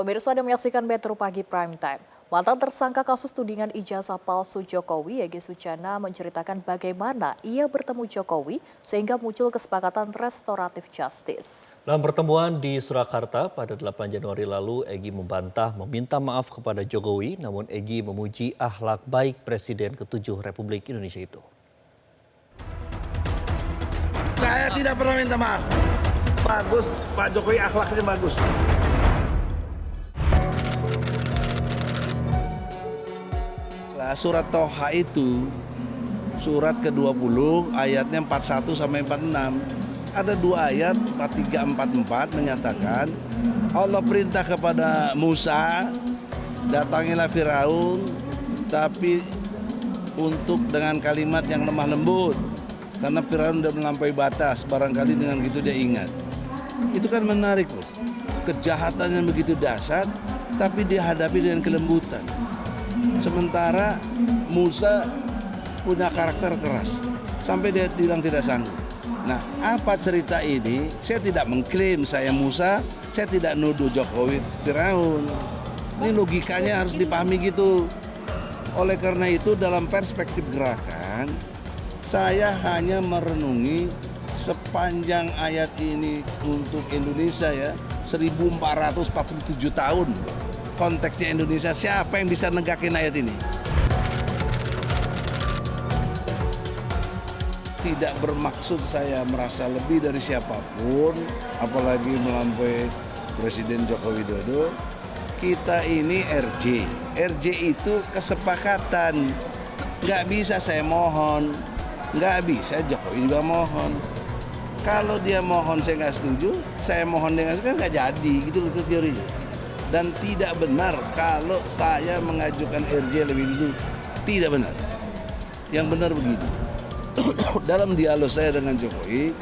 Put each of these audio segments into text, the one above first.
Pemirsa Anda menyaksikan Metro Pagi Prime Time. Mantan tersangka kasus tudingan ijazah palsu Jokowi, Egy Sujana, menceritakan bagaimana ia bertemu Jokowi sehingga muncul kesepakatan restoratif justice. Dalam pertemuan di Surakarta pada 8 Januari lalu, Egy membantah meminta maaf kepada Jokowi, namun Egy memuji akhlak baik Presiden ke-7 Republik Indonesia itu. Saya tidak pernah minta maaf. Bagus, Pak Jokowi akhlaknya bagus. Surat Toha itu, surat ke-20 ayatnya 41 sampai 46. Ada dua ayat 43, 44 menyatakan Allah perintah kepada Musa, datangilah Firaun, tapi untuk dengan kalimat yang lemah lembut. Karena Firaun sudah melampaui batas, barangkali dengan gitu dia ingat. Itu kan menarik, bos. Kejahatan yang begitu dahsyat, tapi dihadapi dengan kelembutan. Sementara Musa punya karakter keras, sampai dia bilang tidak sanggup. Nah, apa cerita ini? Saya tidak mengklaim saya Musa, saya tidak nuduh Jokowi Firaun. Ini logikanya harus dipahami gitu. Oleh karena itu dalam perspektif gerakan, saya hanya merenungi sepanjang ayat ini untuk Indonesia ya, 1447 tahun. Konteksnya Indonesia, siapa yang bisa negakin ayat ini? Tidak bermaksud saya merasa lebih dari siapapun, apalagi melampaui Presiden Joko Widodo. Kita ini RJ. RJ itu kesepakatan. Nggak bisa saya mohon, nggak bisa Jokowi juga mohon. Kalau dia mohon saya nggak setuju, saya mohon dia nggak setuju, nggak jadi. Gitu loh teorinya. Dan tidak benar kalau saya mengajukan RJ lebih dulu. Tidak benar. Yang benar begini. Dalam dialog saya dengan Jokowi,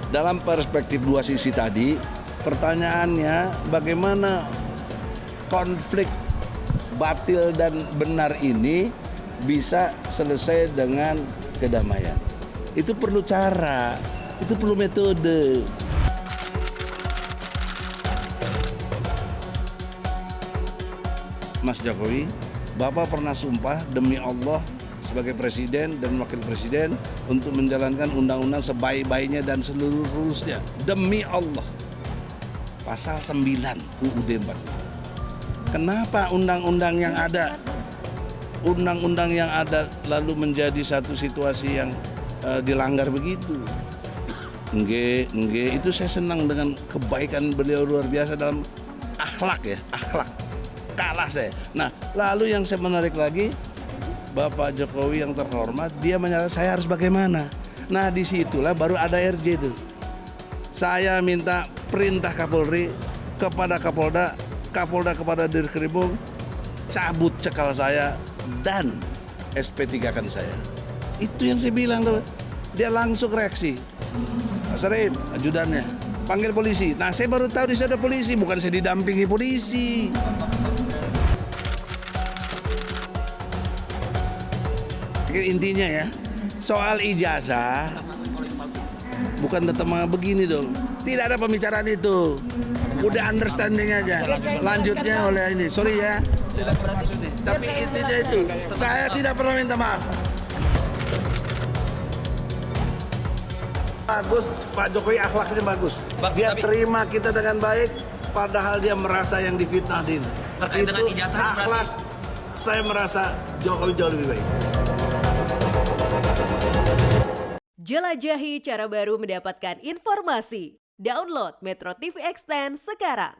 dalam perspektif dua sisi tadi, pertanyaannya bagaimana konflik batil dan benar ini bisa selesai dengan kedamaian. Itu perlu cara, itu perlu metode. Mas Jokowi, Bapak pernah sumpah demi Allah sebagai presiden dan wakil presiden untuk menjalankan undang-undang sebaik-baiknya dan seluruhnya. Demi Allah. Pasal 9 UUD 45. Kenapa undang-undang yang ada lalu menjadi satu situasi yang dilanggar begitu? Enggak, itu saya senang dengan kebaikan beliau luar biasa dalam akhlak ya, akhlak. Kalah saya. Nah, lalu yang saya menarik lagi, Bapak Jokowi yang terhormat, dia menyatakan saya harus bagaimana. Nah, disitulah baru ada RJ itu. Saya minta perintah Kapolri kepada Kapolda, Kapolda kepada Dirkrimum, cabut cekal saya dan SP3-kan saya. Itu yang saya bilang tuh. Dia langsung reaksi. Pak Sarim, ajudannya, panggil polisi. Nah, saya baru tahu di sana ada polisi, bukan saya didampingi polisi. Intinya ya, soal ijazah bukan tetap begini dong. Tidak ada pembicaraan itu. Udah understanding aja. Lanjutnya oleh ini. Sorry ya, tidak bermaksud nih. Tapi intinya itu, saya tidak pernah minta maaf. Bagus, Pak Jokowi akhlaknya bagus. Dia terima kita dengan baik, padahal dia merasa yang difitnahin. Itu akhlak. Saya merasa Jokowi jauh lebih baik. Jelajahi cara baru mendapatkan informasi. Download Metro TV Extend sekarang.